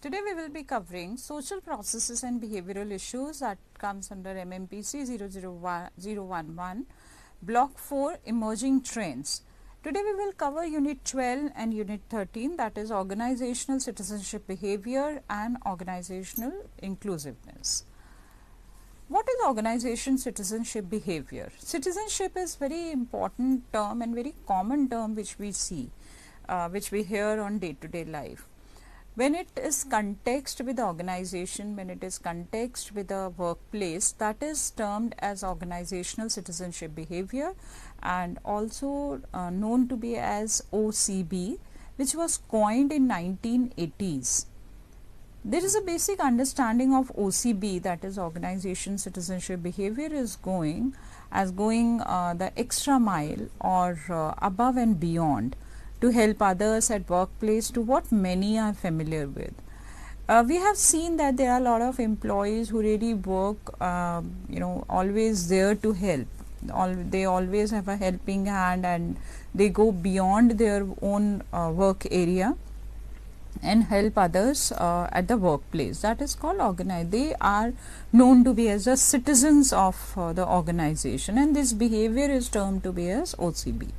Today we will be covering social processes and behavioral issues that comes under MMPC 00111, Block 4 Emerging Trends. Today we will cover Unit 12 and Unit 13, that is Organizational Citizenship Behavior and Organizational Inclusiveness. What is organization citizenship behavior? Citizenship is very important term and very common term which we see, which we hear on day-to-day life. When it is context with the organization, when it is context with the workplace, that is termed as organizational citizenship behavior and also known to be as OCB, which was coined in 1980s. There is a basic understanding of OCB, that is organization citizenship behavior, is going the extra mile or above and beyond to help others at workplace to what many are familiar with. We have seen that there are a lot of employees who really work, always there to help. They always have a helping hand and they go beyond their own work area and help others at the workplace. That is called organize. They are known to be as the citizens of the organization, and this behavior is termed to be as OCB.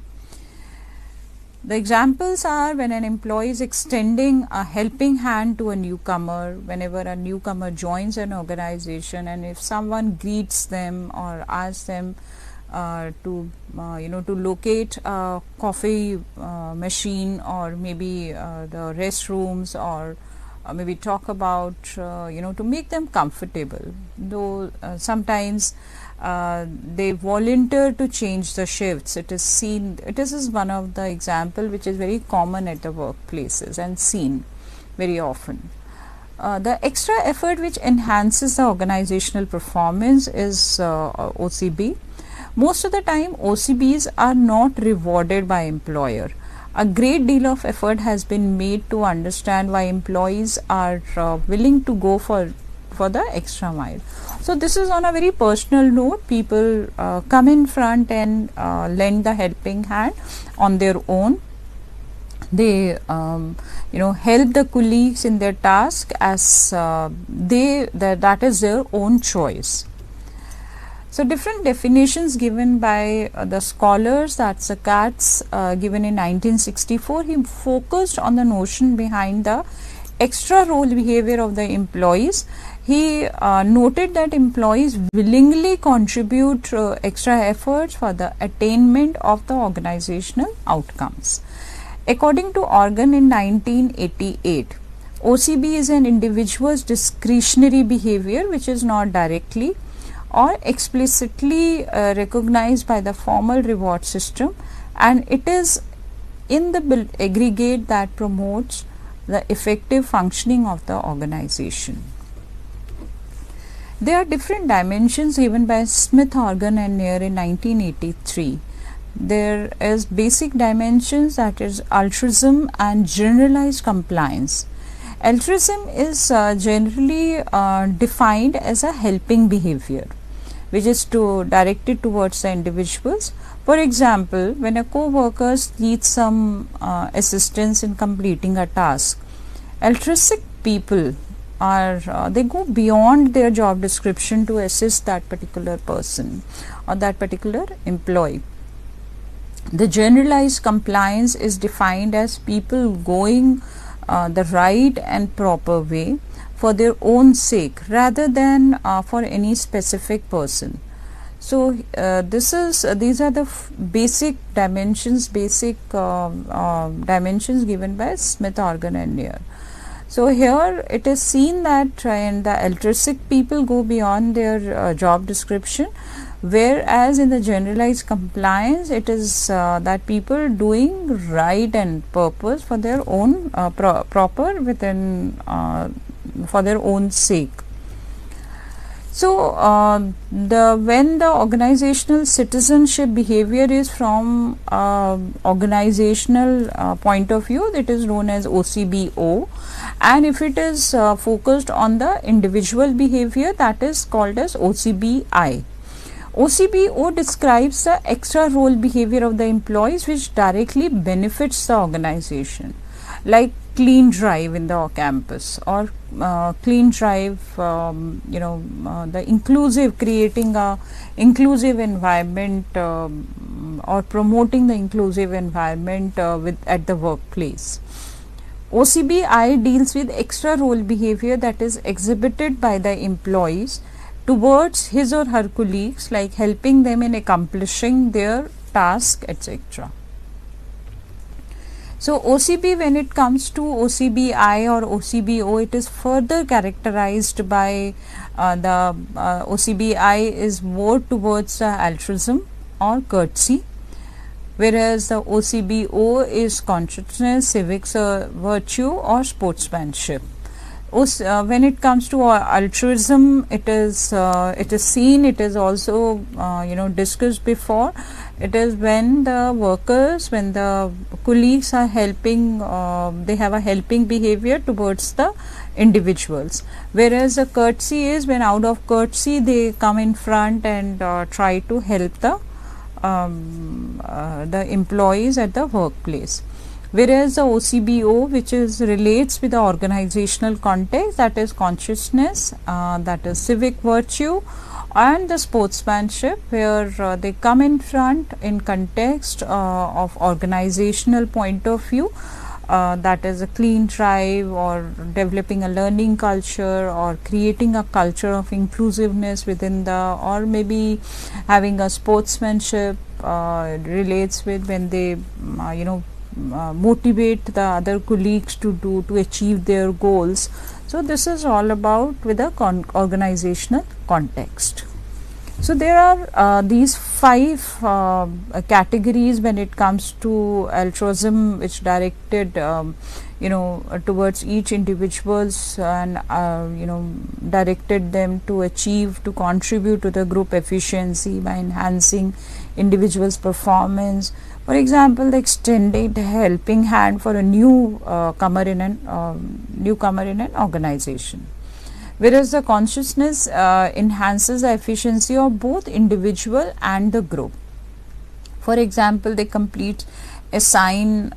The examples are when an employee is extending a helping hand to a newcomer, whenever a newcomer joins an organization, and if someone greets them or asks them to locate a coffee machine or maybe the restrooms, or maybe talk about to make them comfortable, though sometimes they volunteer to change the shifts. It is seen, this is one of the example which is very common at the workplaces and seen very often. The extra effort which enhances the organizational performance is OCB. Most of the time OCBs are not rewarded by employer. A great deal of effort has been made to understand why employees are willing to go for the extra mile. So this is on a very personal note. People come in front and lend the helping hand on their own. They help the colleagues in their task as that is their own choice. So different definitions given by the scholars, that's the Katz given in 1964. He focused on the notion behind the extra role behavior of the employees. He noted that employees willingly contribute extra efforts for the attainment of the organizational outcomes. According to Organ in 1988, OCB is an individual's discretionary behavior which is not directly or explicitly recognized by the formal reward system, and it is in the aggregate that promotes the effective functioning of the organization. There are different dimensions given by Smith, Organ and Neer in 1983. There is basic dimensions, that is altruism and generalized compliance. Altruism is generally defined as a helping behavior which is directed towards the individuals. For example, when a co-worker needs some assistance in completing a task, altruistic people they go beyond their job description to assist that particular person or that particular employee. The generalized compliance is defined as people going the right and proper way for their own sake rather than for any specific person. So these are the basic dimensions given by Smith, Organ and Neer. So here it is seen that in the altruistic people go beyond their job description, whereas in the generalized compliance it is that people doing right and purpose for their own proper within for their own sake. So when the organizational citizenship behavior is from organizational point of view, it is known as OCBO, and if it is focused on the individual behavior, that is called as OCBI. OCBO describes the extra role behavior of the employees which directly benefits the organization. like clean drive in the campus, or clean drive, the inclusive, creating a inclusive environment, or promoting the inclusive environment at the workplace. OCBI deals with extra role behavior that is exhibited by the employees towards his or her colleagues, like helping them in accomplishing their task, etc. So, OCB, when it comes to OCBI or OCBO, it is further characterized by the OCBI is more towards altruism or courtesy, whereas the OCBO is consciousness, civics, virtue, or sportsmanship. When it comes to altruism, it is seen, it is also discussed before. It is when the workers, when the colleagues are helping, they have a helping behavior towards the individuals, whereas the courtesy is when out of courtesy they come in front and try to help the employees at the workplace. Whereas the OCBO, which is relates with the organizational context, that is consciousness, that is civic virtue, and the sportsmanship, where they come in front in context of organizational point of view, that is a clean drive, or developing a learning culture, or creating a culture of inclusiveness within the, or maybe having a sportsmanship, relates with when they motivate the other colleagues to achieve their goals. So, this is all about with the organizational context. So, there are these 5 categories when it comes to altruism, which directed towards each individuals, and directed them to achieve, to contribute to the group efficiency by enhancing individuals' performance. For example, the extended helping hand for a newcomer in an organization, whereas the consciousness enhances the efficiency of both individual and the group. For example, they complete assign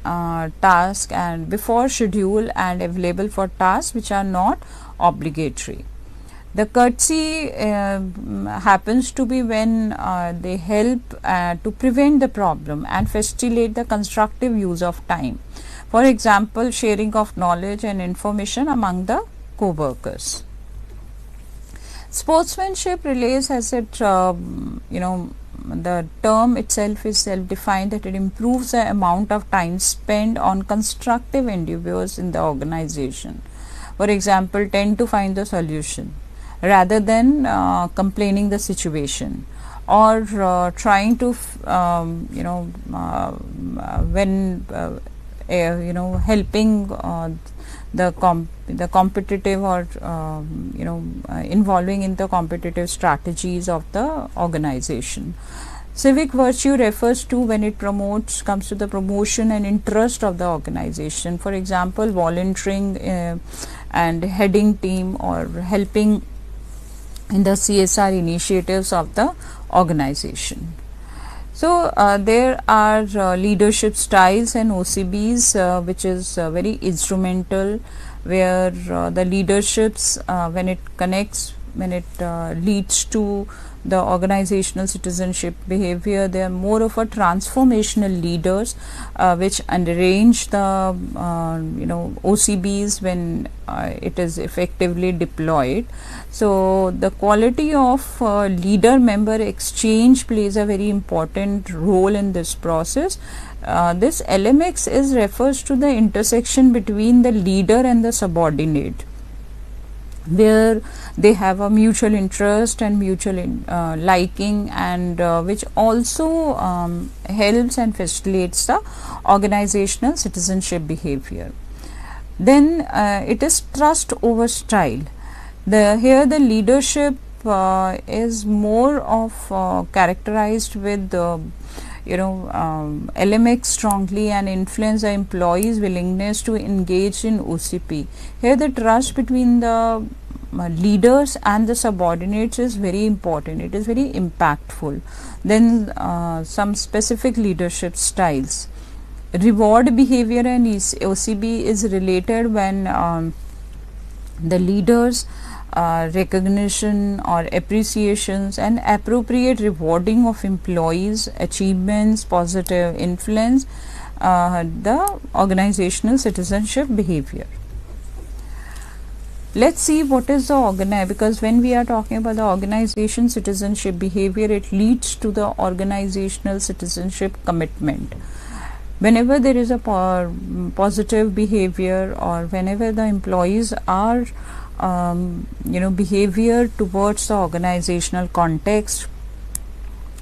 task and before schedule and available for tasks which are not obligatory. The courtesy happens to be when they help to prevent the problem and facilitate the constructive use of time. For example, sharing of knowledge and information among the co-workers. Sportsmanship relates, as it the term itself is self-defined, that it improves the amount of time spent on constructive endeavors in the organization. For example, tend to find the solution rather than complaining the situation, or trying to when helping the competitive, or involving in the competitive strategies of the organization. Civic virtue refers to when it comes to the promotion and interest of the organization. For example, volunteering and heading team, or helping in the CSR initiatives of the organization. So, there are leadership styles and OCBs, which is very instrumental, where the leaderships, when it leads to the organizational citizenship behavior, they are more of a transformational leaders, which arrange the OCBs when it is effectively deployed. So, the quality of leader member exchange plays a very important role in this process. This LMX refers to the intersection between the leader and the subordinate, where they have a mutual interest and mutual liking, and which also helps and facilitates the organizational citizenship behavior. Then it is trust over style. Here the leadership is more of characterized with LMX strongly, and influence the employees' willingness to engage in OCP. Here the trust between the leaders and the subordinates is very important. It is very impactful. Then some specific leadership styles. reward behavior and OCB is related when the leaders recognition or appreciations and appropriate rewarding of employees achievements positive influence the organizational citizenship behavior. Let's see what is the because when we are talking about the organization citizenship behavior, it leads to the organizational citizenship commitment. Whenever there is a positive behavior or whenever the employees are behavior towards the organizational context,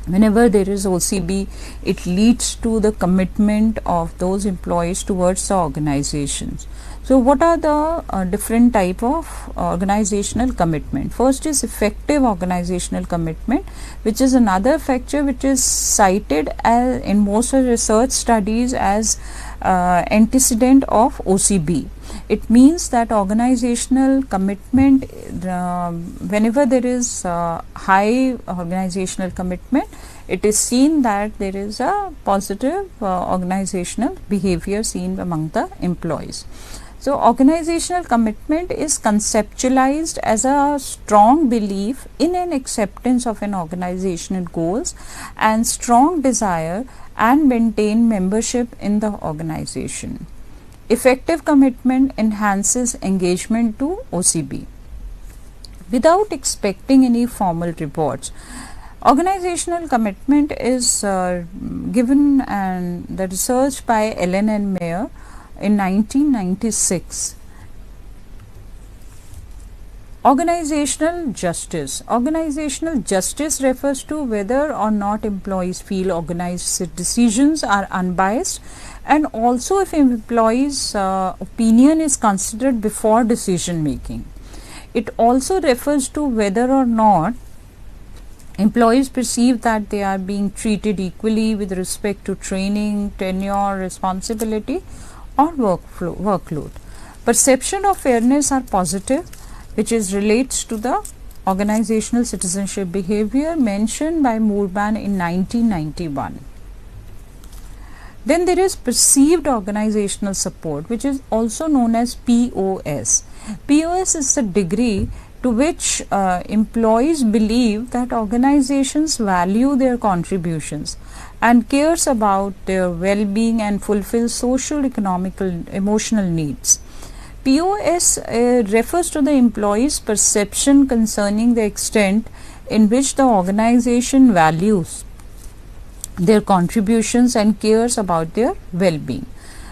whenever there is OCB, it leads to the commitment of those employees towards the organizations. So what are the different type of organizational commitment? First is effective organizational commitment, which is another factor which is cited as in most research studies as antecedent of OCB. It means that organizational commitment, whenever there is high organizational commitment, it is seen that there is a positive organizational behavior seen among the employees. So organizational commitment is conceptualized as a strong belief in an acceptance of an organizational goals and strong desire and maintain membership in the organization. Effective commitment enhances engagement to OCB without expecting any formal rewards. Organizational commitment is given and the research by Ellen and Mayer in 1996. Organizational justice. Organizational justice refers to whether or not employees feel organized decisions are unbiased, and also if employees' opinion is considered before decision making. It also refers to whether or not employees perceive that they are being treated equally with respect to training, tenure, responsibility or workload. Perception of fairness are positive, which is relates to the organizational citizenship behavior mentioned by Moorman in 1991. Then there is perceived organizational support, which is also known as POS. POS is the degree to which employees believe that organizations value their contributions and cares about their well-being and fulfill social, economical, emotional needs. POS refers to the employees' perception concerning the extent in which the organization values their contributions and cares about their well-being.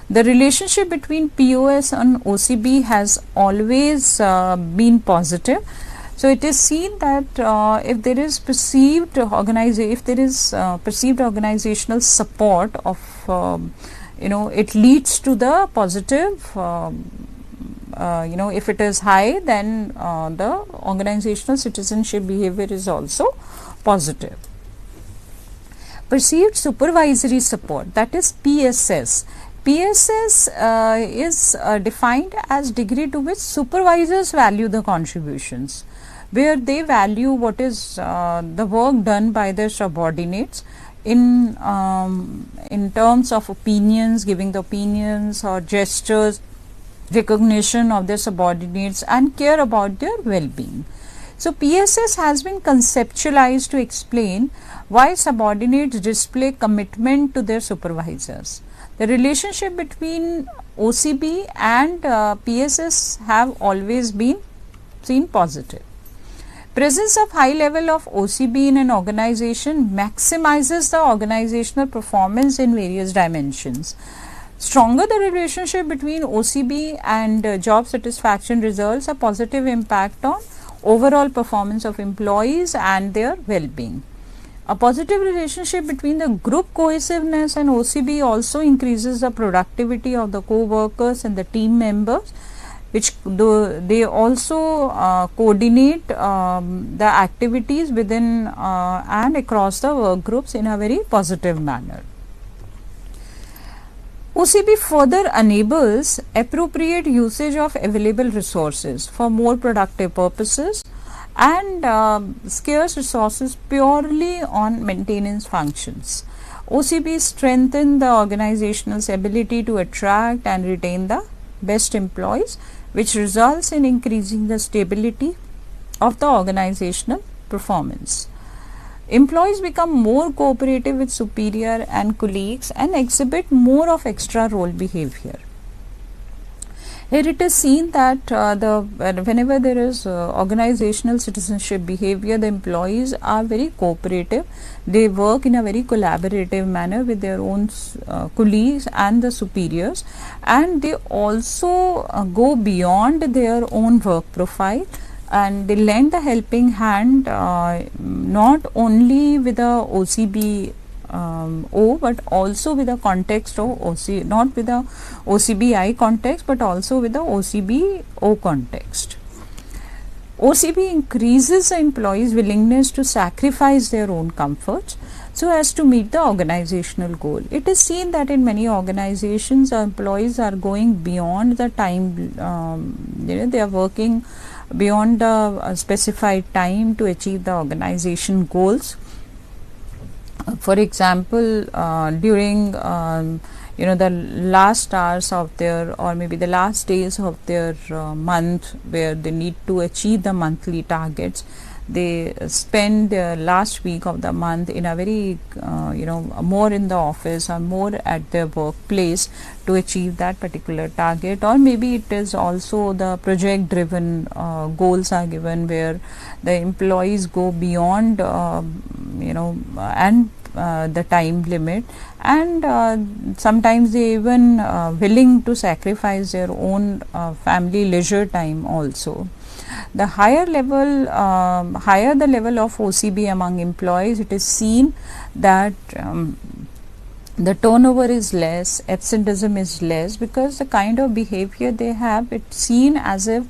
The relationship between POS and OCB has always been positive. So it is seen that if there is perceived organizational support of it leads to the positive. If it is high, then the organizational citizenship behavior is also positive. Perceived supervisory support, that is PSS. PSS is defined as degree to which supervisors value the contributions, where they value what is the work done by their subordinates in terms of opinions, giving the opinions or gestures, recognition of their subordinates and care about their well-being. So PSS has been conceptualized to explain why subordinates display commitment to their supervisors. The relationship between OCB and PSS have always been seen positive. Presence of high level of OCB in an organization maximizes the organizational performance in various dimensions. Stronger the relationship between OCB and job satisfaction results a positive impact on overall performance of employees and their well-being. A positive relationship between the group cohesiveness and OCB also increases the productivity of the co-workers and the team members, which they also coordinate the activities within and across the work groups in a very positive manner. OCB further enables appropriate usage of available resources for more productive purposes and scarce resources purely on maintenance functions. OCB strengthen the organization's ability to attract and retain the best employees, which results in increasing the stability of the organizational performance. Employees become more cooperative with superior and colleagues and exhibit more of extra role behavior. Here it is seen that whenever there is organizational citizenship behavior, the employees are very cooperative. They work in a very collaborative manner with their own colleagues and the superiors, and they also go beyond their own work profile, and they lend a helping hand not only with the OCB but also with the context of not with the OCBI context, but also with the OCBO context. OCB increases the employees' willingness to sacrifice their own comforts so as to meet the organizational goal. It is seen that in many organizations, employees are going beyond the time, they are working beyond the specified time to achieve the organization goals. For example, during the last hours of their, or maybe the last days of their month, where they need to achieve the monthly targets, they spend the last week of the month in a very more in the office or more at their workplace to achieve that particular target. Or maybe it is also the project driven goals are given, where the employees go beyond and the time limit, and sometimes they even willing to sacrifice their own family leisure time also. The higher the level of OCB among employees, it is seen that the turnover is less, absenteeism is less, because the kind of behavior they have, it's seen as if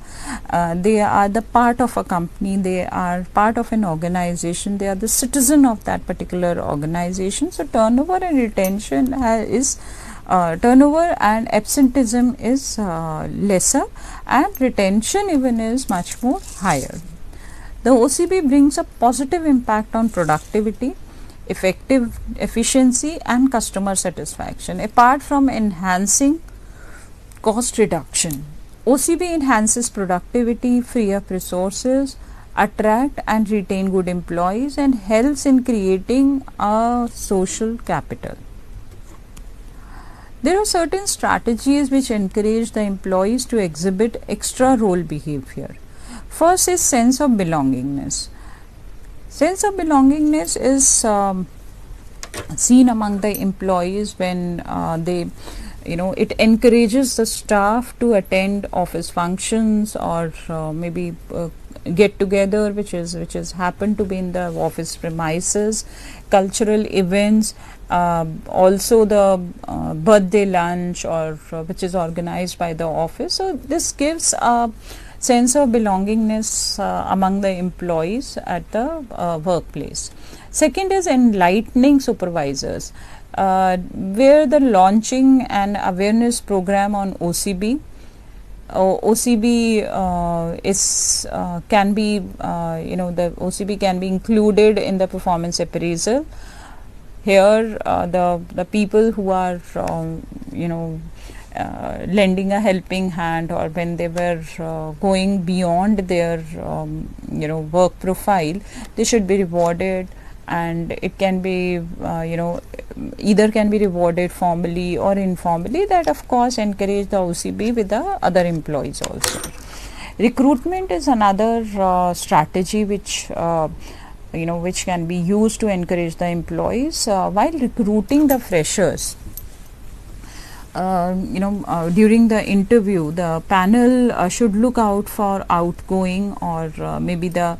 they are the part of a company, they are part of an organization, they are the citizen of that particular organization. So turnover and retention turnover and absenteeism is lesser, and retention even is much more higher. The OCB brings a positive impact on productivity, efficiency and customer satisfaction. Apart from enhancing cost reduction, OCB enhances productivity, free up resources, attract and retain good employees, and helps in creating a social capital. There are certain strategies which encourage the employees to exhibit extra role behavior. First is sense of belongingness. Sense of belongingness is seen among the employees when it encourages the staff to attend office functions or maybe get together which is happen to be in the office premises, cultural events, also the birthday lunch or which is organized by the office. So this gives a sense of belongingness among the employees at the workplace. Second is enlightening supervisors, where the launching an awareness program on OCB. OCB can be the OCB can be included in the performance appraisal. Here the people who are lending a helping hand, or when they were going beyond their work profile, they should be rewarded, and it can be either can be rewarded formally or informally. That of course encourage the OCB with the other employees also. Recruitment is another strategy which which can be used to encourage the employees while recruiting the freshers. During the interview, the panel should look out for outgoing or maybe the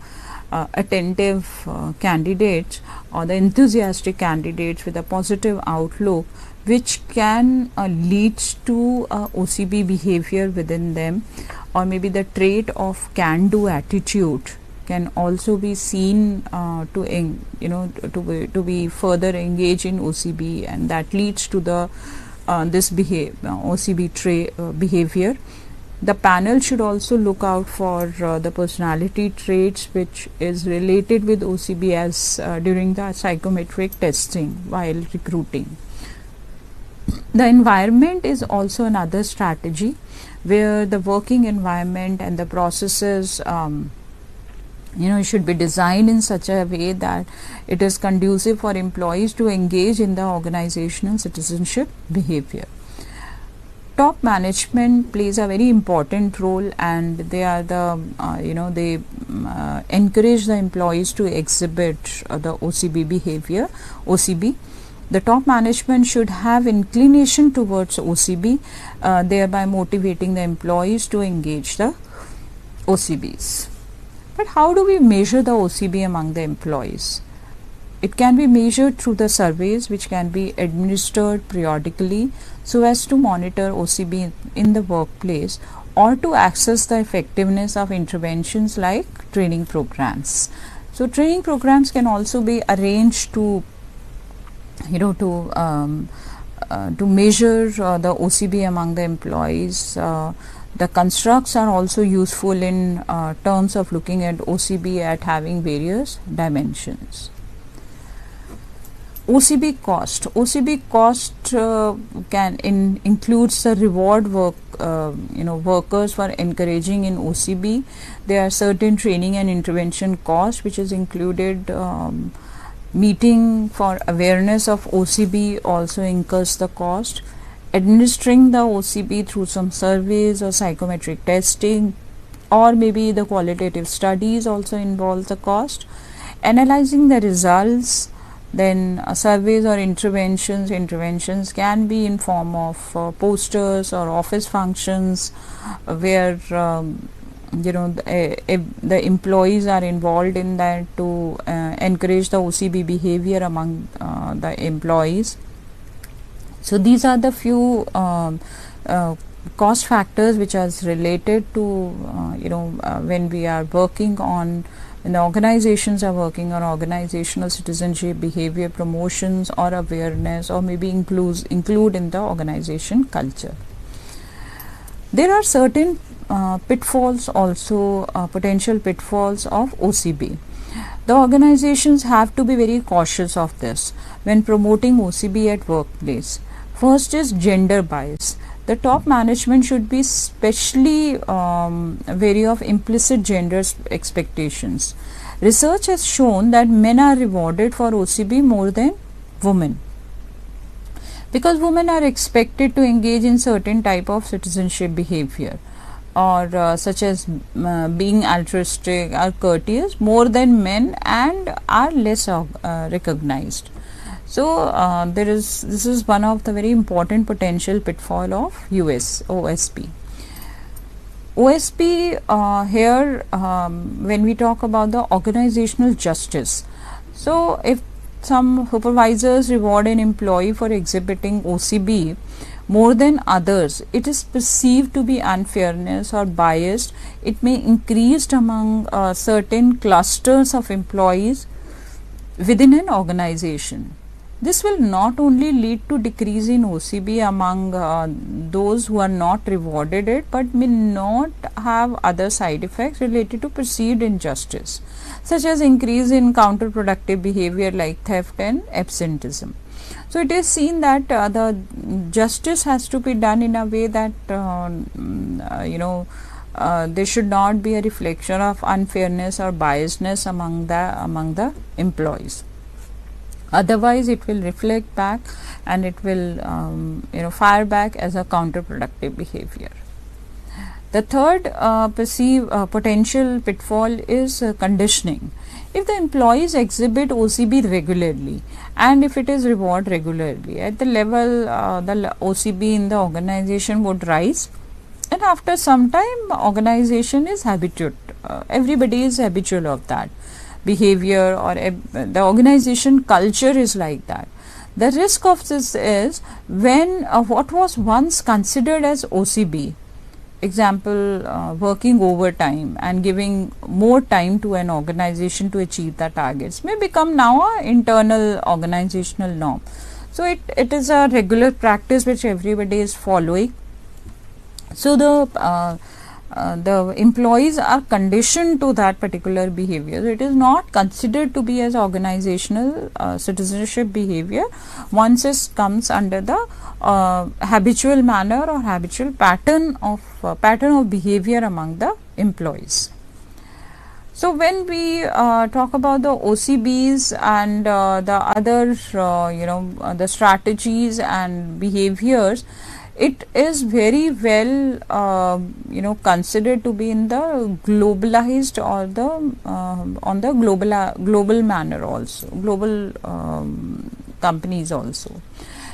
attentive candidates or the enthusiastic candidates with a positive outlook, which can lead to OCB behavior within them, or maybe the trait of can-do attitude can also be seen to be further engaged in OCB, and that leads to the this OCB behavior. The panel should also look out for the personality traits which is related with OCB as during the psychometric testing while recruiting. The environment is also another strategy where the working environment and the processes should be designed in such a way that it is conducive for employees to engage in the organizational citizenship behavior. Top management plays a very important role, and they are the they encourage the employees to exhibit the OCB behavior. OCB, the top management should have inclination towards OCB, thereby motivating the employees to engage the OCBs. But how do we measure the OCB among the employees? It can be measured through the surveys which can be administered periodically so as to monitor OCB in the workplace, or to assess the effectiveness of interventions like training programs. So training programs can also be arranged to measure the OCB among the employees. The constructs are also useful in terms of looking at OCB at having various dimensions. OCB cost. OCB cost includes the reward workers for encouraging in OCB. There are certain training and intervention costs which is included. Meeting for awareness of OCB also incurs the cost. Administering the OCB through some surveys or psychometric testing, or maybe the qualitative studies also involve the cost. Analyzing the results, then surveys or interventions can be in form of posters or office functions where the employees are involved in that to encourage the OCB behavior among the employees. So these are the few cost factors which are related to when we are working on, when the organizations are working on organizational citizenship behavior promotions or awareness, or maybe include in the organization culture. There are certain pitfalls also, potential pitfalls of OCB. The organizations have to be very cautious of this when promoting OCB at workplace. First is gender bias. The top management should be specially wary of implicit gender expectations. Research has shown that men are rewarded for OCB more than women, because women are expected to engage in certain type of citizenship behavior, or such as being altruistic or courteous more than men, and are less recognized. So this is one of the very important potential pitfall of OSB. OSB here, when we talk about the organizational justice, so if some supervisors reward an employee for exhibiting OCB more than others, it is perceived to be unfairness or biased. It may increase among certain clusters of employees within an organization. This will not only lead to decrease in OCB among those who are not rewarded it, but may not have other side effects related to perceived injustice, such as increase in counterproductive behavior like theft and absenteeism. So it is seen that the justice has to be done in a way that there should not be a reflection of unfairness or biasness among the employees. Otherwise, it will reflect back and it will fire back as a counterproductive behavior. The third potential pitfall is conditioning. If the employees exhibit OCB regularly, and if it is rewarded regularly, at the level the OCB in the organization would rise, and after some time organization is habitual, everybody is habitual of that behavior, or the organization culture is like that. The risk of this is when what was once considered as OCB, example working overtime and giving more time to an organization to achieve the targets, may become now an internal organizational norm. So it is a regular practice which everybody is following. So the the employees are conditioned to that particular behavior. It is not considered to be as organizational citizenship behavior once it comes under the habitual manner or habitual pattern of behavior among the employees. So when we talk about the OCBs and the other the strategies and behaviors, it is very well considered to be in the globalized or the on the global manner also, global companies also.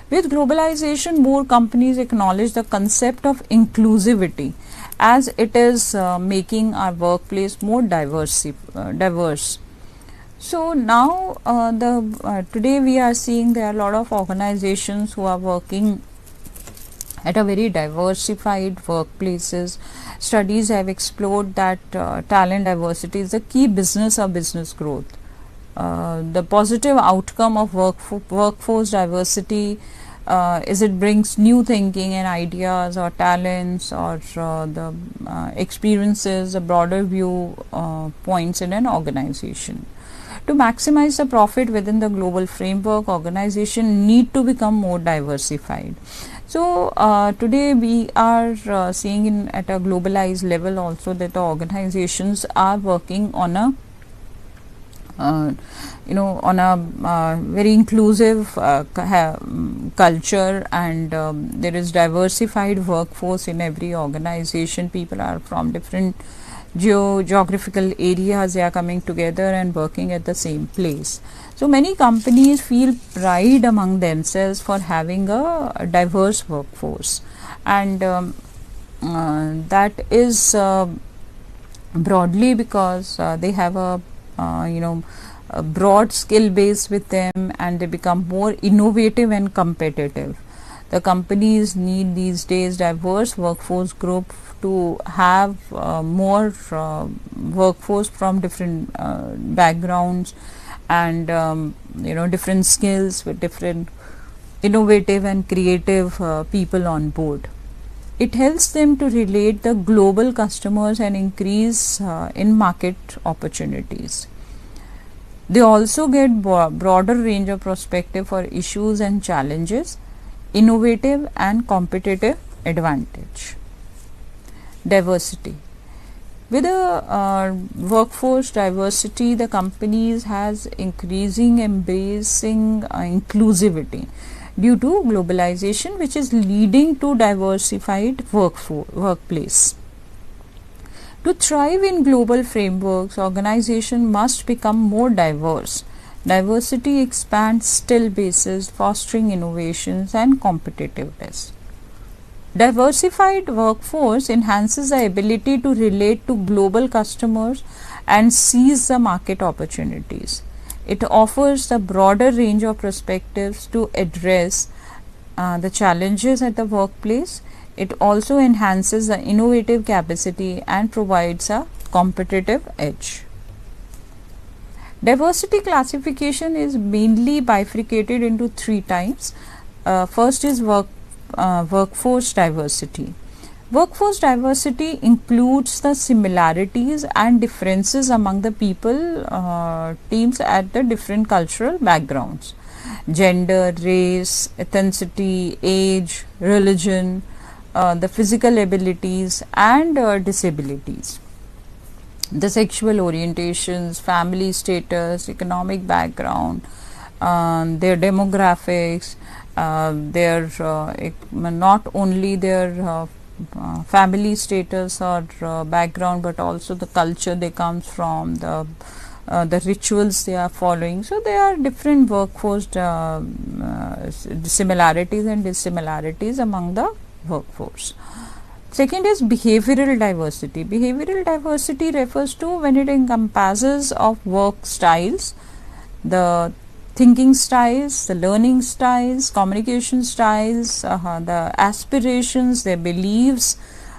With globalization, more companies acknowledge the concept of inclusivity, as it is making our workplace more diverse. So now today we are seeing there are a lot of organizations who are working at a very diversified workplaces. Studies have explored that talent diversity is the key business of business growth. The positive outcome of workforce diversity is it brings new thinking and ideas or talents or the experiences, a broader view points in an organization. To maximize the profit within the global framework, organization need to become more diversified. So today we are seeing at a globalized level also that the organizations are working on a very inclusive culture, and there is diversified workforce in every organization. People are from different geographical areas, they are coming together and working at the same place. So many companies feel pride among themselves for having a diverse workforce, and that is broadly because they have a broad skill base with them, and they become more innovative and competitive. The companies need these days diverse workforce group to have more workforce from different backgrounds and different skills with different innovative and creative people on board. It helps them to relate the global customers and increase in market opportunities. They also get broader range of perspective for issues and challenges, innovative and competitive advantage. Diversity. With the workforce diversity, the companies has increasing embracing inclusivity due to globalization, which is leading to diversified workplace. To thrive in global frameworks, organization must become more diverse. Diversity expands skill bases, fostering innovations and competitiveness. Diversified workforce enhances the ability to relate to global customers and seize the market opportunities. It offers a broader range of perspectives to address the challenges at the workplace. It also enhances the innovative capacity and provides a competitive edge. Diversity classification is mainly bifurcated into three types. First is workforce diversity. Workforce diversity includes the similarities and differences among the people teams at the different cultural backgrounds: gender, race, ethnicity, age, religion, the physical abilities and disabilities, the sexual orientations, family status, economic background, their demographics, their not only their family status or background, but also the culture they comes from, the rituals they are following. So there are different workforce similarities and dissimilarities among the workforce. Second is behavioral diversity. Behavioral diversity refers to when it encompasses of work styles, the thinking styles, the learning styles, communication styles, the aspirations, their beliefs,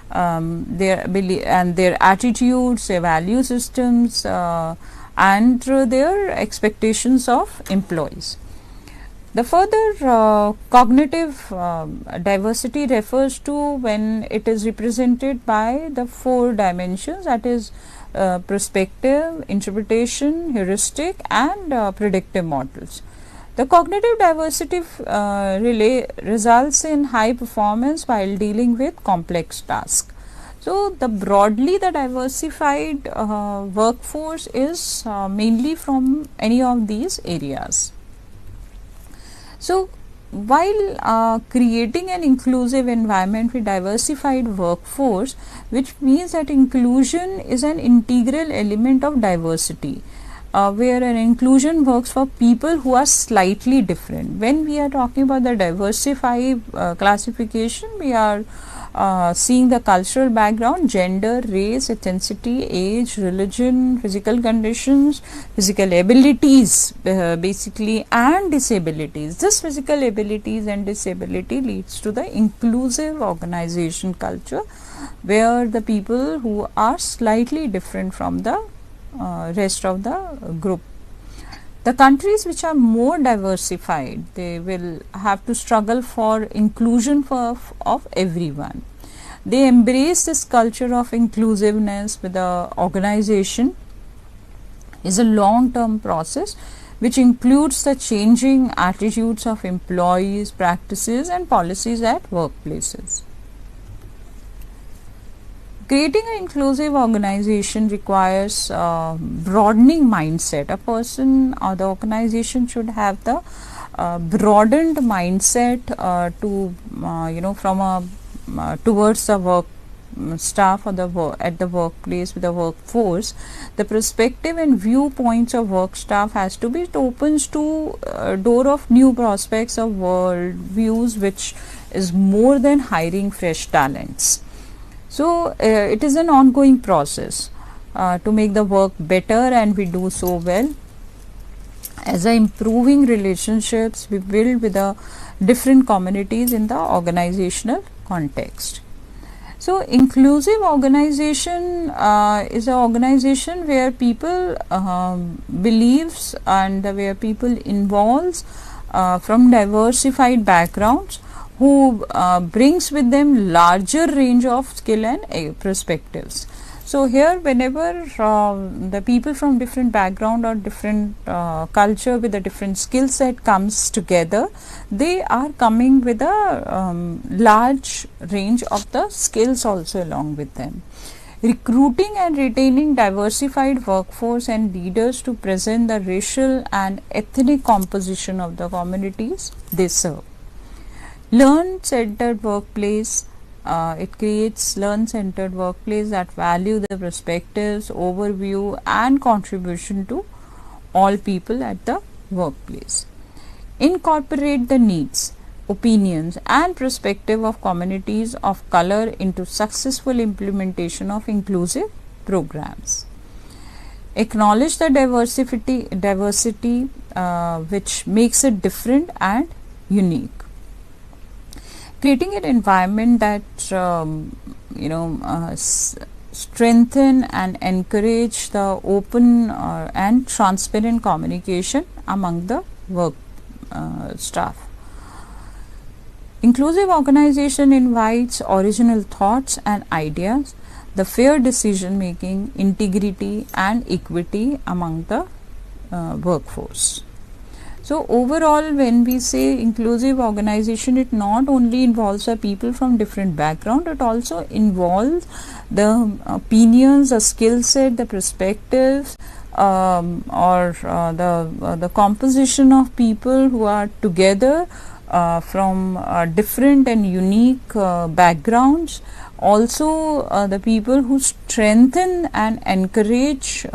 their attitudes, their value systems, and their expectations of employees. The further cognitive diversity refers to when it is represented by the 4 dimensions, that is perspective, interpretation, heuristic and predictive models. The cognitive diversity results in high performance while dealing with complex tasks. So, the diversified workforce is mainly from any of these areas. So, while creating an inclusive environment with diversified workforce, which means that inclusion is an integral element of diversity, where an inclusion works for people who are slightly different. When we are talking about the diversified classification, we are seeing the cultural background, gender, race, ethnicity, age, religion, physical conditions, physical abilities basically, and disabilities. This physical abilities and disability leads to the inclusive organization culture, where the people who are slightly different from the rest of the group. The countries which are more diversified, they will have to struggle for inclusion of everyone. They embrace this culture of inclusiveness with the organization is a long-term process which includes the changing attitudes of employees, practices and policies at workplaces. Creating an inclusive organization requires broadening mindset. A person or the organization should have the broadened mindset towards the work staff or at the workplace with the workforce. The perspective and viewpoints of work staff has to be, it opens to door of new prospects of world views, which is more than hiring fresh talents. So, it is an ongoing process to make the work better, and we do so well. As improving relationships we build with the different communities in the organizational context. So, inclusive organization is an organization where people believes and where people involves from diversified backgrounds, who brings with them larger range of skill and perspectives. So, here whenever the people from different background or different culture with a different skill set comes together, they are coming with a large range of the skills also along with them. Recruiting and retaining diversified workforce and leaders to present the racial and ethnic composition of the communities they serve. Learn-centered workplace, it creates learn-centered workplace that value the perspectives, overview and contribution to all people at the workplace. Incorporate the needs, opinions and perspective of communities of color into successful implementation of inclusive programs. Acknowledge the diversity which makes it different and unique. Creating an environment that strengthen and encourage the open and transparent communication among the work staff. Inclusive organization invites original thoughts and ideas, the fair decision making, integrity and equity among the workforce. So, overall, when we say inclusive organization, it not only involves the people from different background, it also involves the opinions, the skill set, the perspectives the composition of people who are together from different and unique backgrounds. Also, the people who strengthen and encourage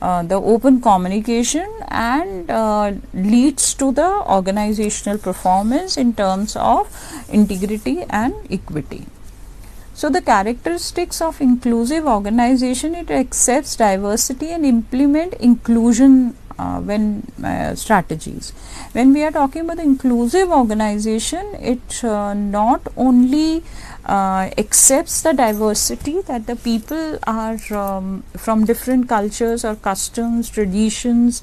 the open communication and leads to the organizational performance in terms of integrity and equity. So, the characteristics of inclusive organization, it accepts diversity and implement inclusion strategies. When we are talking about the inclusive organization, it not only accepts the diversity, that the people are from different cultures or customs, traditions,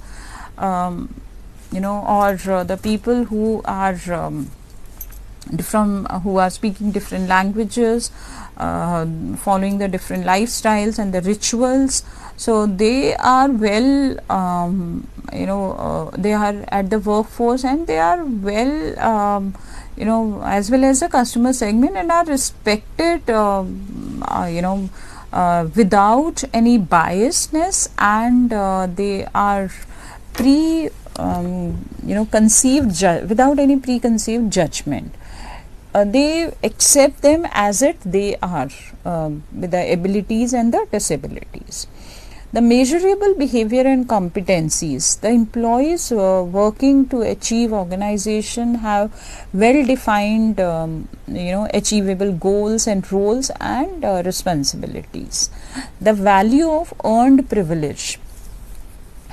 or the people who are who are speaking different languages, following the different lifestyles and the rituals. So they are well, they are at the workforce, and they are well, as well as the customer segment, and are respected, without any biasness, and they are conceived without any preconceived judgment. They accept them as they are, with the abilities and the disabilities. The measurable behavior and competencies. The employees working to achieve organization have well defined, achievable goals and roles and responsibilities. The value of earned privilege.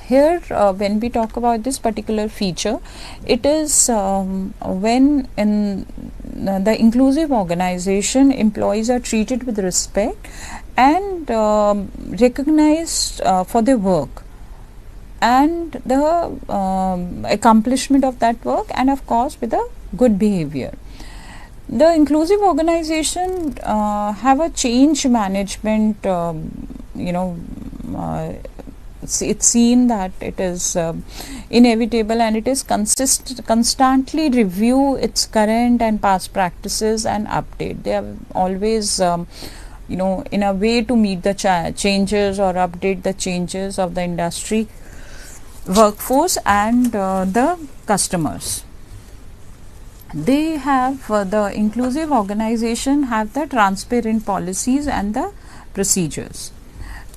Here, when we talk about this particular feature, it is when in the inclusive organization, employees are treated with respect and recognized for their work and the accomplishment of that work, and of course with a good behavior. The inclusive organization have a change management, it's seen that it is inevitable, and it is constantly review its current and past practices and update. They are always in a way to meet the changes or update the changes of the industry, workforce, and the customers. They have the inclusive organization have the transparent policies and the procedures.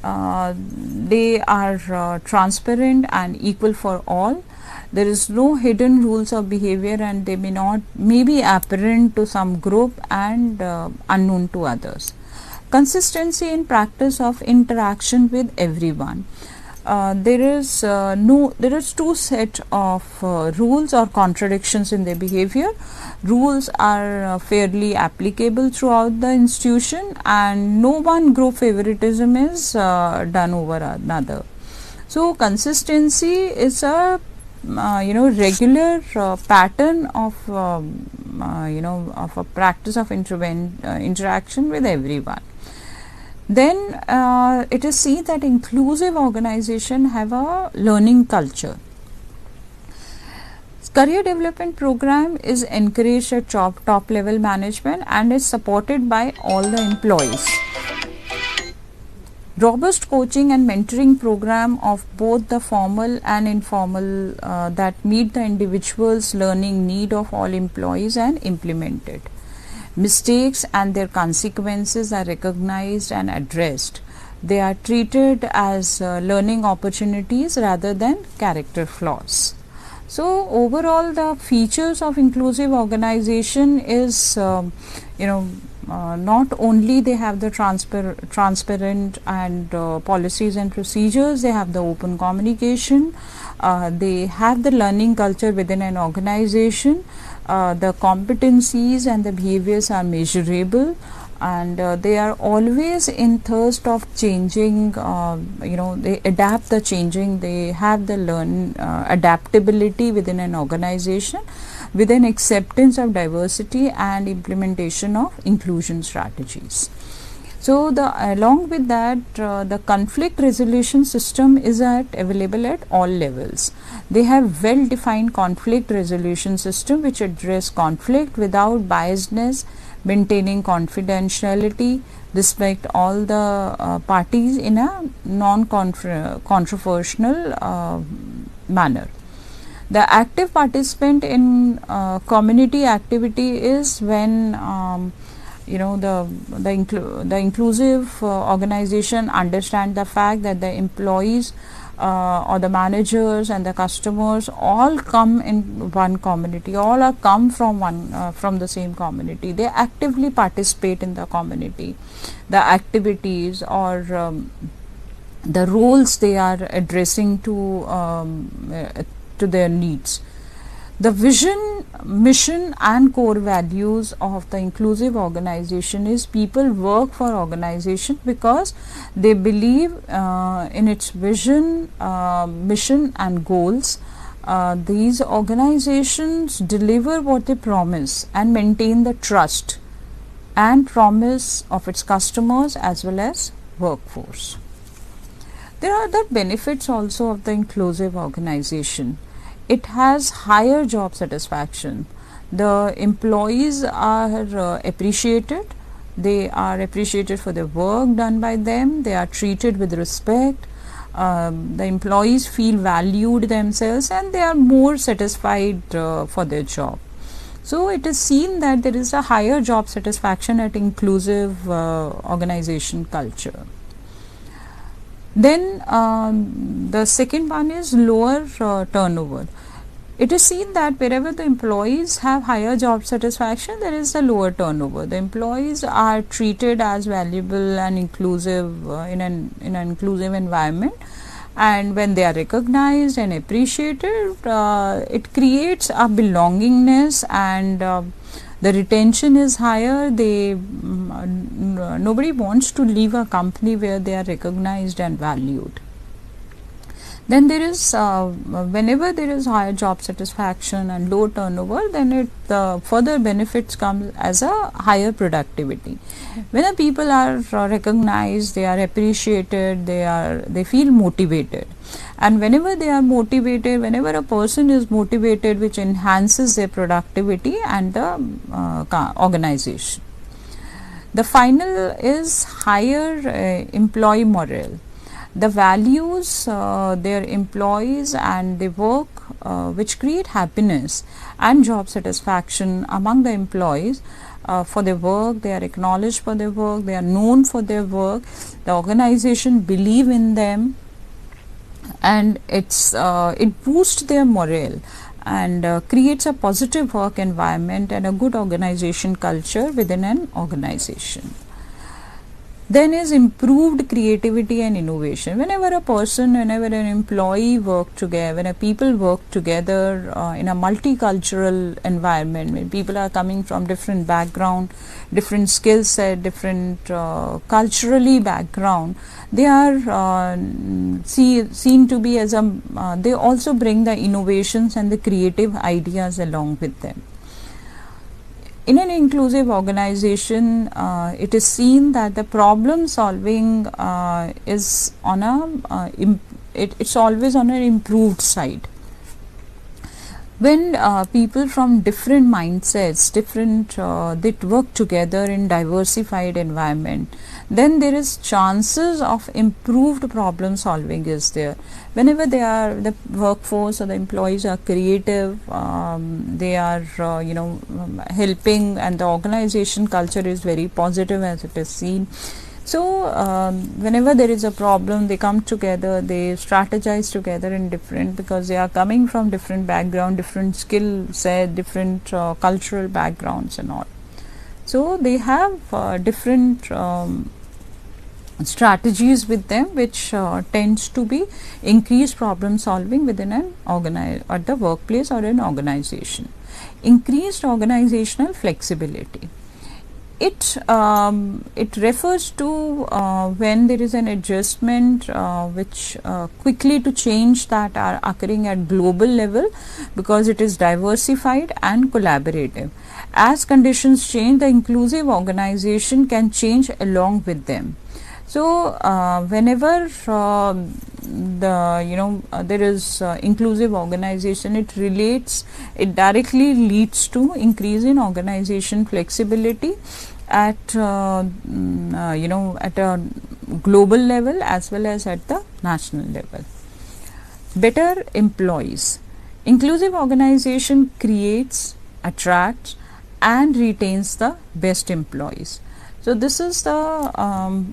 They are transparent and equal for all. There is no hidden rules of behavior, and they may be apparent to some group and unknown to others. Consistency in practice of interaction with everyone. There is two set of rules or contradictions in their behavior. Rules are fairly applicable throughout the institution, and no one group favoritism is done over another. So consistency is a regular pattern of of a practice of interaction with everyone. Then it is seen that inclusive organization have a learning culture. Career development program is encouraged at top level management and is supported by all the employees. Robust coaching and mentoring program of both the formal and informal that meet the individual's learning need of all employees and implemented. Mistakes and their consequences are recognized and addressed. They are treated as learning opportunities rather than character flaws. So overall, the features of inclusive organization is not only they have the transparent and policies and procedures, they have the open communication, they have the learning culture within an organization, the competencies and the behaviors are measurable, and they are always in thirst of changing. They adapt the changing, they have the adaptability within an organization, with an acceptance of diversity and implementation of inclusion strategies. So along with that, the conflict resolution system is available at all levels. They have well defined conflict resolution system which address conflict without biasness, maintaining confidentiality, respect all the parties in a non-controversial manner. The active participant in community activity is when the inclusive organization understand the fact that the employees or the managers and the customers all come in one community, all are come from from the same community. They actively participate in the community, the activities or the roles they are addressing to their needs. The vision, mission and core values of the inclusive organization is people work for organization because they believe in its vision, mission and goals. these organizations deliver what they promise and maintain the trust and promise of its customers as well as workforce. There are other benefits also of the inclusive organization. It has higher job satisfaction. The employees are appreciated. They are appreciated for the work done by them. They are treated with respect. The employees feel valued themselves and they are more satisfied for their job. So it is seen that there is a higher job satisfaction at inclusive organization culture. Then the second one is lower turnover. It is seen that wherever the employees have higher job satisfaction, there is a lower turnover. The employees are treated as valuable and inclusive in an inclusive environment, and when they are recognized and appreciated, it creates a belongingness, and the retention is higher. Nobody wants to leave a company where they are recognized and valued. Then there is whenever there is higher job satisfaction and low turnover, then the further benefits come as a higher productivity. When the people are recognized, they are appreciated, they feel motivated, and whenever they are motivated, whenever a person is motivated, which enhances their productivity and the organization. The final is higher employee morale. The values their employees and the work which create happiness and job satisfaction among the employees for their work. They are acknowledged for their work, they are known for their work, the organization believe in them, and it boosts their morale and creates a positive work environment and a good organization culture within an organization. Then is improved creativity and innovation. Whenever an employee work together, when a people work together in a multicultural environment, when people are coming from different background, different skill set, different culturally background, they are seen to be as they also bring the innovations and the creative ideas along with them. In an inclusive organization, it is seen that the problem solving is on it's always on an improved side. When people from different mindsets, they work together in diversified environment, then there is chances of improved problem solving is there. Whenever the workforce or the employees are creative, they are helping, and the organization culture is very positive as it is seen. So whenever there is a problem, they come together, they strategize together in different, because they are coming from different background, different skill set, different cultural backgrounds and all. So they have different strategies with them, which tends to be increased problem solving within an at the workplace or an organization. Increased organizational flexibility. It refers to when there is an adjustment which quickly to change that are occurring at global level, because it is diversified and collaborative. As conditions change, the inclusive organization can change along with them. So whenever there is inclusive organization, it directly leads to increase in organization flexibility at at a global level as well as at the national level. Better employees. Inclusive organization creates, attracts and retains the best employees. So this is the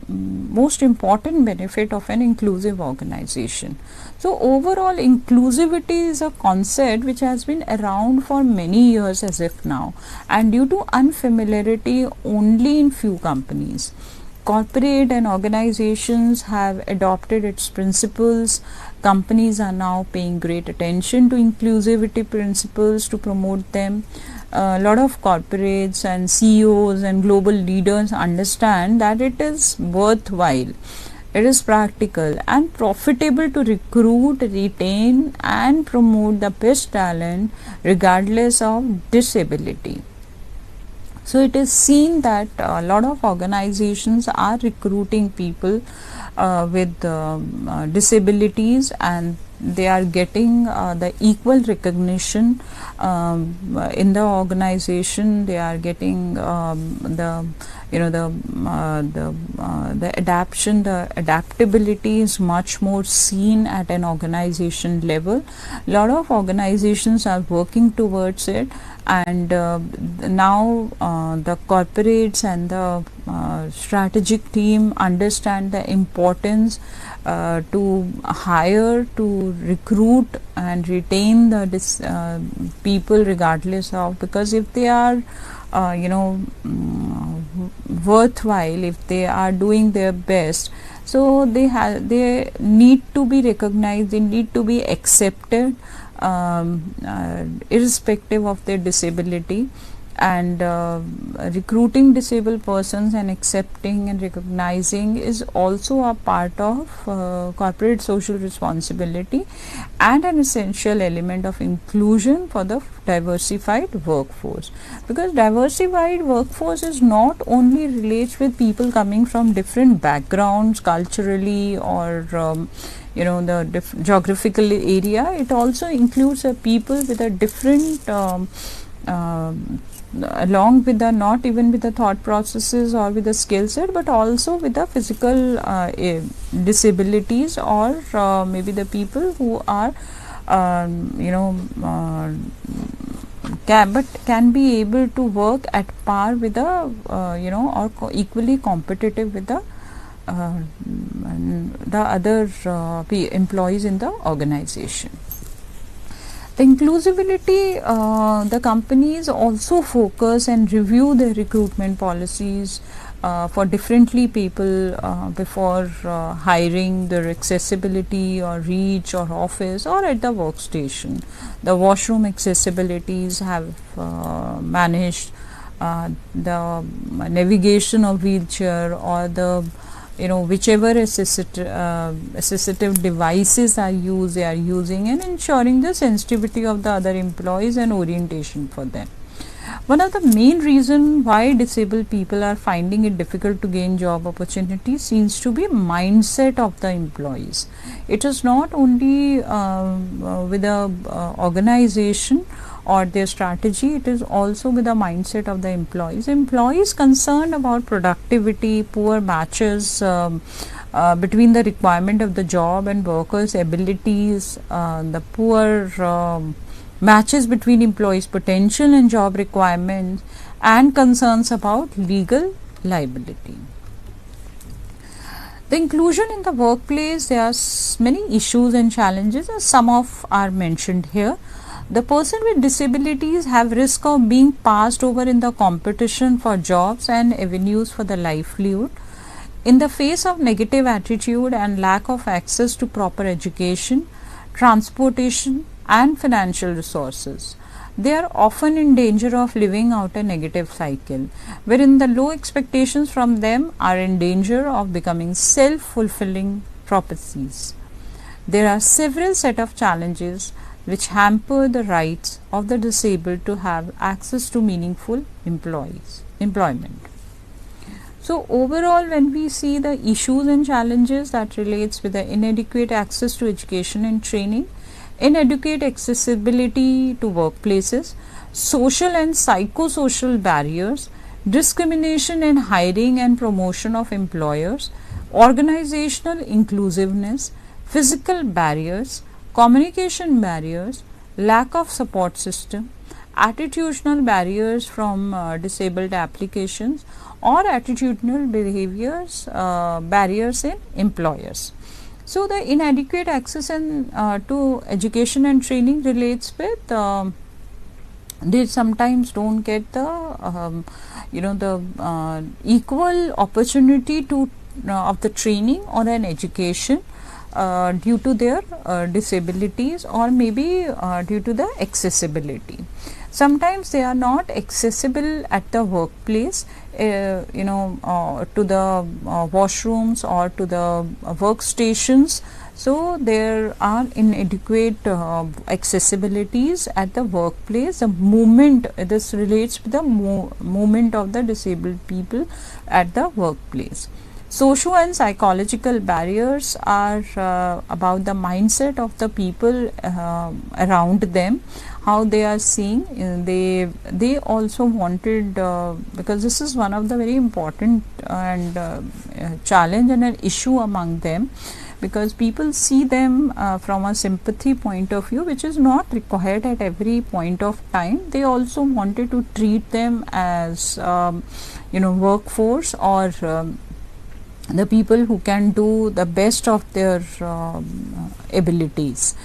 most important benefit of an inclusive organization. So overall, inclusivity is a concept which has been around for many years as if now, and due to unfamiliarity only in few companies, corporate and organizations have adopted its principles. Companies are now paying great attention to inclusivity principles to promote them. A lot of corporates and CEOs and global leaders understand that it is worthwhile It is practical and profitable to recruit, retain, and promote the best talent regardless of disability. So it is seen that a lot of organizations are recruiting people with disabilities, and they are getting the equal recognition in the organization. They are getting the adaptability is much more seen at an organization level. A lot of organizations are working towards it, and now the corporates and the strategic team understand the importance to hire, to recruit and retain the people regardless of, because if they are worthwhile, if they are doing their best, so they need to be recognized, they need to be accepted irrespective of their disability. And recruiting disabled persons and accepting and recognizing is also a part of corporate social responsibility and an essential element of inclusion for the diversified workforce, because diversified workforce is not only relates with people coming from different backgrounds culturally or the geographical area. It also includes people with a different along with the, not even with the thought processes or with the skill set, but also with the physical disabilities, or maybe the people who are can be able to work at par with the or equally competitive with the other employees in the organization. The inclusivity, the companies also focus and review their recruitment policies for differently people before hiring, their accessibility or reach or office or at the workstation. The washroom accessibilities have managed, the navigation of wheelchair or the whichever assistive devices are used, they are using, and ensuring the sensitivity of the other employees and orientation for them. One of the main reasons why disabled people are finding it difficult to gain job opportunities seems to be mindset of the employees. It is not only with the organization or their strategy, it is also with the mindset of the employees. Employees concerned about productivity, poor matches between the requirement of the job and workers' abilities, the poor matches between employees' potential and job requirements, and concerns about legal liability. The inclusion in the workplace, there are many issues and challenges, and some of are mentioned here. The person with disabilities have risk of being passed over in the competition for jobs and avenues for the livelihood. In the face of negative attitude and lack of access to proper education, transportation and financial resources, they are often in danger of living out a negative cycle, wherein the low expectations from them are in danger of becoming self-fulfilling prophecies. There are several set of challenges which hamper the rights of the disabled to have access to meaningful employment. So overall, when we see the issues and challenges that relates with the inadequate access to education and training, inadequate accessibility to workplaces, social and psychosocial barriers, discrimination in hiring and promotion of employers, organizational inclusiveness, physical barriers, communication barriers, lack of support system, attitudinal barriers from disabled applications, or attitudinal behaviors barriers in employers. So the inadequate access to education and training relates with they sometimes don't get the equal opportunity to of the training or an education due to their disabilities, or maybe due to the accessibility. Sometimes they are not accessible at the workplace, to the washrooms or to the workstations. So there are inadequate accessibilities at the workplace. The movement, this relates to the movement of the disabled people at the workplace. Social and psychological barriers are about the mindset of the people around them, how they are seeing. They also wanted, because this is one of the very important and challenge and an issue among them, because people see them from a sympathy point of view, which is not required at every point of time. They also wanted to treat them as workforce, or the people who can do the best of their abilities.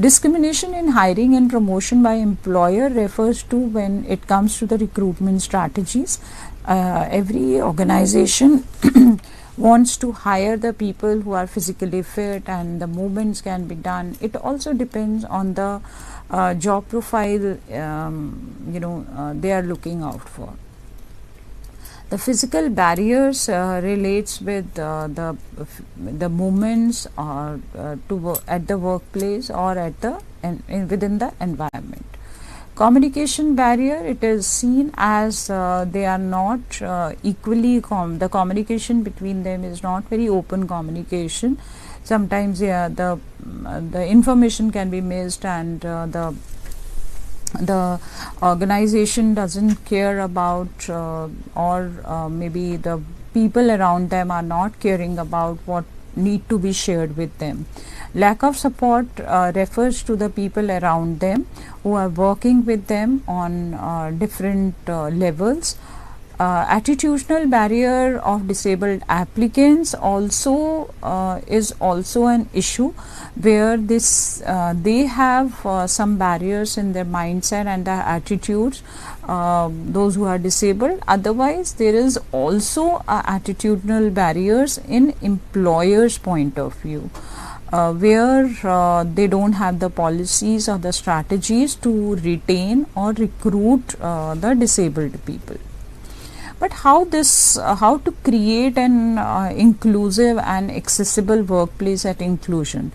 Discrimination in hiring and promotion by employer refers to when it comes to the recruitment strategies. Every organization wants to hire the people who are physically fit, and the movements can be done. It also depends on the job profile they are looking out for. The physical barriers relates with the movements at the workplace or at the within the environment. Communication barrier, it is seen as they are not equally the communication between them is not very open communication. Sometimes the information can be missed, and the organization doesn't care about, or maybe the people around them are not caring about what need to be shared with them. Lack of support refers to the people around them who are working with them on different levels. Attitudinal barrier of disabled applicants also is also an issue, where they have some barriers in their mindset and their attitudes, those who are disabled. Otherwise, there is also attitudinal barriers in employers' point of view, where they don't have the policies or the strategies to retain or recruit the disabled people. But how to create an inclusive and accessible workplace at inclusion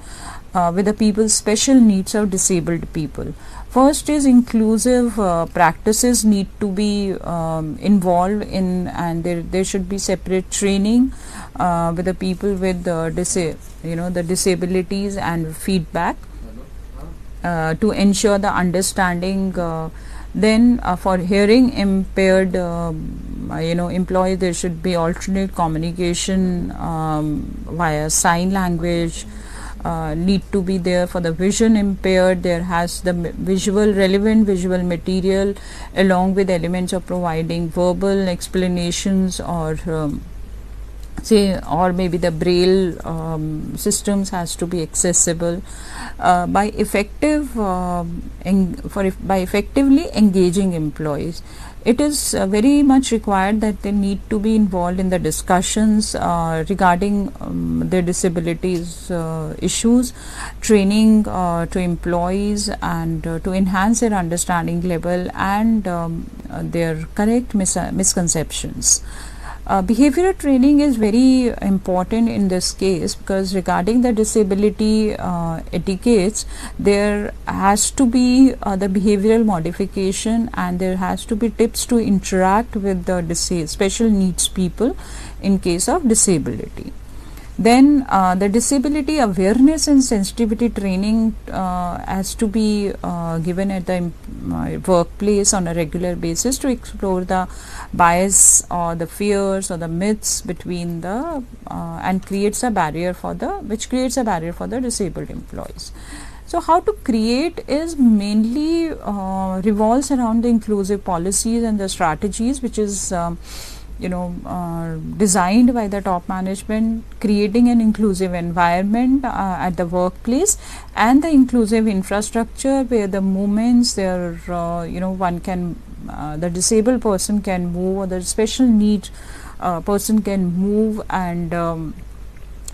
with the people's special needs of disabled people? First is inclusive practices need to be involved in, and there should be separate training with the people with the disabilities and feedback to ensure the understanding. Then for hearing impaired employees, there should be alternate communication via sign language need to be there. For the vision impaired, there has the relevant visual material along with elements of providing verbal explanations, or maybe the braille systems has to be accessible by effectively engaging employees. It is very much required that they need to be involved in the discussions regarding their disabilities issues, training to employees, and to enhance their understanding level and their correct misconceptions. Behavioral training is very important in this case, because regarding the disability etiquettes, there has to be the behavioral modification, and there has to be tips to interact with the special needs people in case of disability. Then the disability awareness and sensitivity training has to be given at the workplace on a regular basis to explore the bias or the fears or the myths between the and creates a barrier for the disabled employees. So how to create is mainly revolves around the inclusive policies and the strategies, which is designed by the top management, creating an inclusive environment at the workplace, and the inclusive infrastructure where the movements the disabled person can move, or the special need person can move, and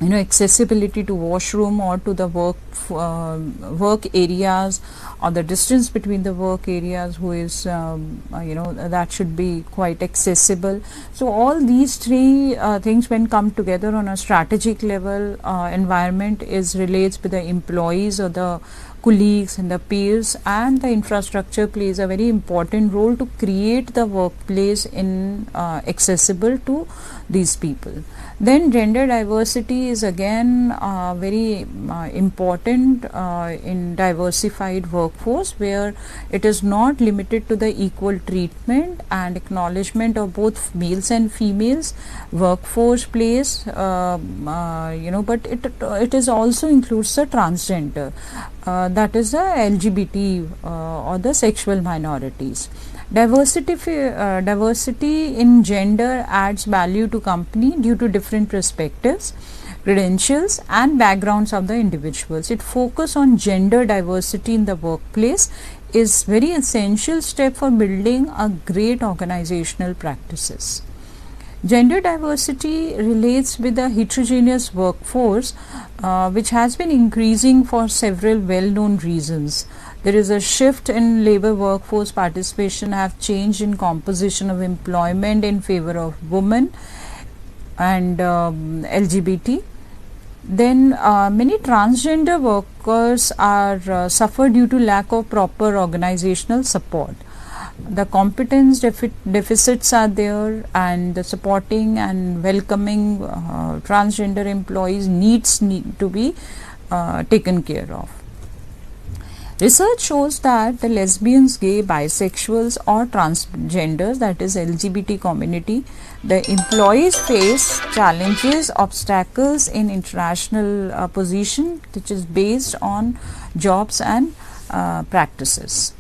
accessibility to washroom or to the work areas, or the distance between the work areas, who is that should be quite accessible. So all these three things, when come together on a strategic level, environment is relates with the employees or the colleagues and the peers, and the infrastructure plays a very important role to create the workplace in accessible to these people. Then gender diversity is again very important in diversified workforce, where it is not limited to the equal treatment and acknowledgement of both males and females workforce place, but it is also includes the transgender, that is the LGBT or the sexual minorities. Diversity in gender adds value to company due to different perspectives, credentials and backgrounds of the individuals. It focus on gender diversity in the workplace is very essential step for building a great organizational practices. Gender diversity relates with the heterogeneous workforce, which has been increasing for several well-known reasons. There is a shift in labor workforce participation, have changed in composition of employment in favor of women and LGBT. Then many transgender workers are suffer due to lack of proper organizational support. The competence deficits are there, and the supporting and welcoming transgender employees need to be taken care of. Research shows that the lesbians, gay, bisexuals or transgenders, that is LGBT community, the employees face challenges, obstacles in international position, which is based on jobs and practices.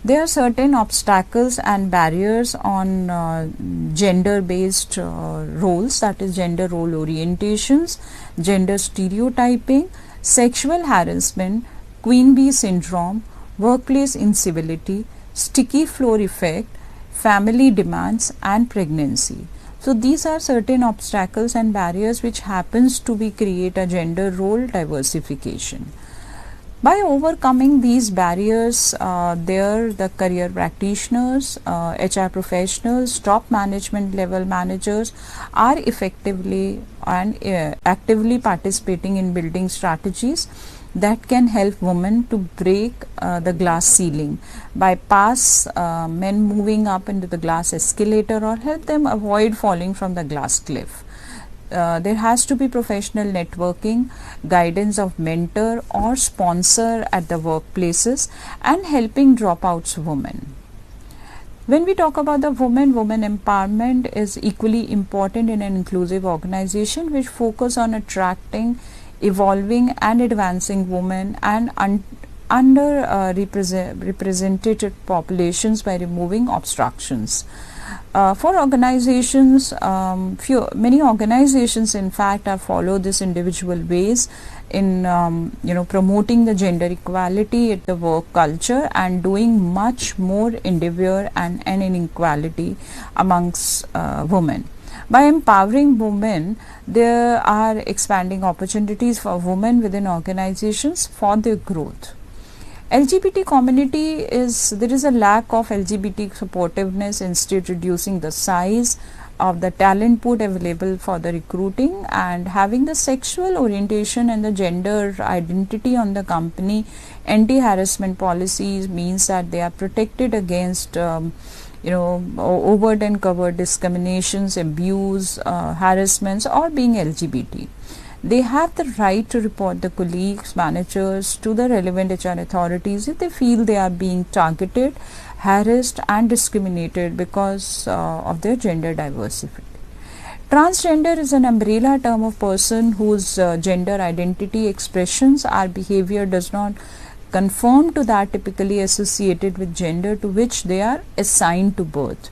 There are certain obstacles and barriers on gender based roles, that is gender role orientations, gender stereotyping, sexual harassment, Queen Bee syndrome, workplace incivility, sticky floor effect, family demands and pregnancy. So these are certain obstacles and barriers which happens to be create a gender role diversification. By overcoming these barriers, the career practitioners, HR professionals, top management level managers are effectively and actively participating in building strategies that can help women to break the glass ceiling, bypass men moving up into the glass escalator, or help them avoid falling from the glass cliff. There has to be professional networking, guidance of mentor or sponsor at the workplaces, and helping dropouts women. When we talk about the women empowerment is equally important in an inclusive organization which focus on attracting, evolving and advancing women and represented populations by removing obstructions. For organizations, many organizations in fact have followed this individual ways in promoting the gender equality at the work culture and doing much more endeavor and inequality amongst women. By empowering women, there are expanding opportunities for women within organizations for their growth. LGBT community there is a lack of LGBT supportiveness, instead reducing the size of the talent pool available for the recruiting, and having the sexual orientation and the gender identity on the company anti-harassment policies means that they are protected against overt and covert discriminations, abuse, harassments, or being LGBT. They have the right to report the colleagues, managers to the relevant HR authorities if they feel they are being targeted, harassed and discriminated because of their gender diversity. Transgender is an umbrella term of person whose gender identity expressions or behavior does not conform to that typically associated with gender to which they are assigned to birth.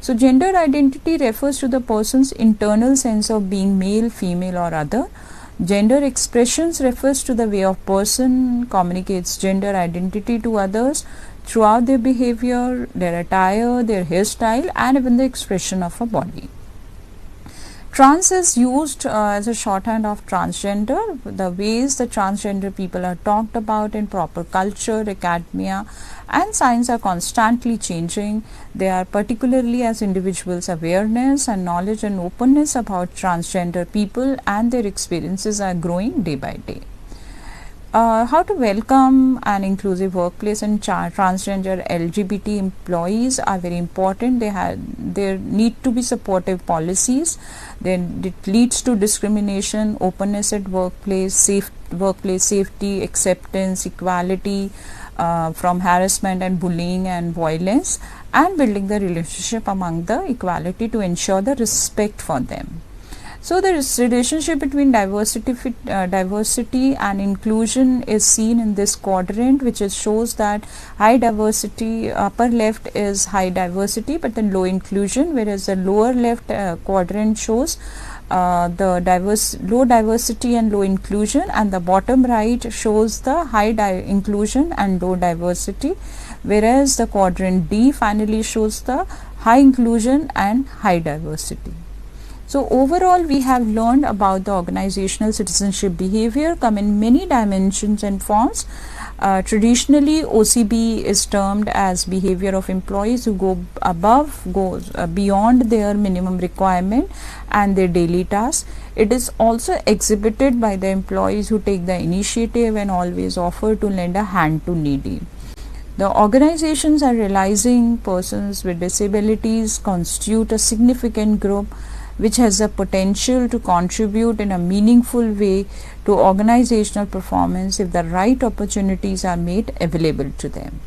So gender identity refers to the person's internal sense of being male, female or other. Gender expressions refers to the way a person communicates gender identity to others throughout their behavior, their attire, their hairstyle and even the expression of a body. Trans is used as a shorthand of transgender. The ways the transgender people are talked about in proper culture, academia, and science are constantly changing. They are particularly as individuals' awareness and knowledge and openness about transgender people and their experiences are growing day by day. How to welcome an inclusive workplace and transgender LGBT employees are very important. There need to be supportive policies. Then it leads to discrimination, openness at workplace, workplace safety, acceptance, equality from harassment and bullying and violence, and building the relationship among the equality to ensure the respect for them. So the relationship between diversity and inclusion is seen in this quadrant, which shows that high diversity, upper left is high diversity but then low inclusion, whereas the lower left quadrant shows the low diversity and low inclusion, and the bottom right shows the high inclusion and low diversity, whereas the quadrant D finally shows the high inclusion and high diversity. So overall, we have learned about the organizational citizenship behavior come in many dimensions and forms. Traditionally, OCB is termed as behavior of employees who goes beyond their minimum requirement and their daily tasks. It is also exhibited by the employees who take the initiative and always offer to lend a hand to needy. The organizations are realizing persons with disabilities constitute a significant group which has the potential to contribute in a meaningful way to organizational performance if the right opportunities are made available to them.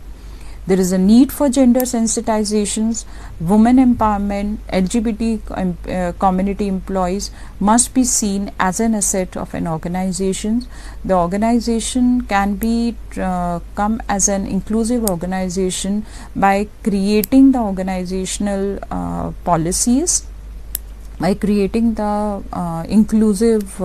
There is a need for gender sensitizations, women empowerment, LGBT community employees must be seen as an asset of an organization. The organization can be come as an inclusive organization by creating the organizational policies, by creating the inclusive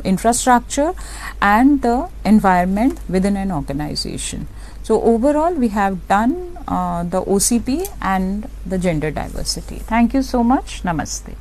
infrastructure and the environment within an organization. So overall, we have done the OCP and the gender diversity. Thank you so much. Namaste.